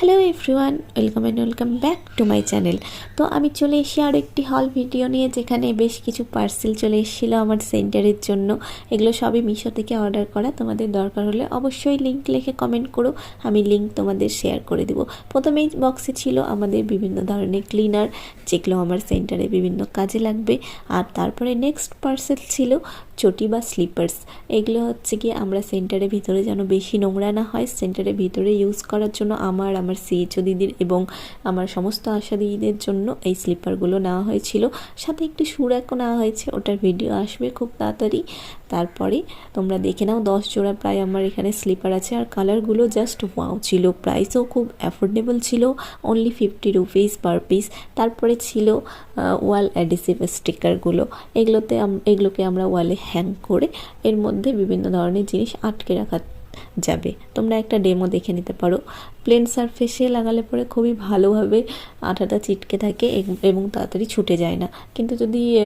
Hello everyone, welcome back to my channel. তো আমি চলে এসেছি আর একটি হল ভিডিও নিয়ে, যেখানে বেশ কিছু পার্সেল চলে এসেছিলো আমার সেন্টারের জন্য। এগুলো সবই মিশো থেকে অর্ডার করা। তোমাদের দরকার হলে অবশ্যই লিঙ্ক লিখে কমেন্ট করো, আমি লিঙ্ক তোমাদের শেয়ার করে দেবো। প্রথমেই বক্সে ছিল আমাদের বিভিন্ন ধরনের ক্লিনার, যেগুলো আমার সেন্টারে বিভিন্ন কাজে লাগবে। আর তারপরে নেক্সট পার্সেল ছিল চটি বা স্লিপার্স। এগুলো হচ্ছে কি আমরা সেন্টারের ভিতরে যেন বেশি নোংরা না হয়, সেন্টারের ভিতরে ইউজ করার জন্য আমার সিএইচও দিদির এবং আমার সমস্ত আশা দিদিদের জন্য এই স্লিপারগুলো নেওয়া হয়েছিল। সাথে একটি শু র্যাকও নেওয়া হয়েছে, ওটার ভিডিও আসবে খুব তাড়াতাড়ি। তারপরে তোমরা দেখে নাও, 10 জোড়া প্রায় আমার এখানে স্লিপার আছে। আর কালারগুলো জাস্ট ওয়াও ছিল, প্রাইসও খুব অ্যাফোর্ডেবল ছিল, অনলি 50 রুপিস পার পিস। তারপরে ছিল ওয়াল অ্যাডিসিভ স্টিকারগুলো। এগুলোকে আমরা ওয়ালে হ্যাং করে এর মধ্যে বিভিন্ন ধরনের জিনিস আটকে রাখা যাবে। তোমরা একটা ডেমো দেখে নিতে পারো। প্লেন সারফেসে লাগালে পরে খুবই ভালোভাবে আঠাটা চিটকে থাকে এবং তাড়াতাড়ি ছুটে যায় না। কিন্তু যদি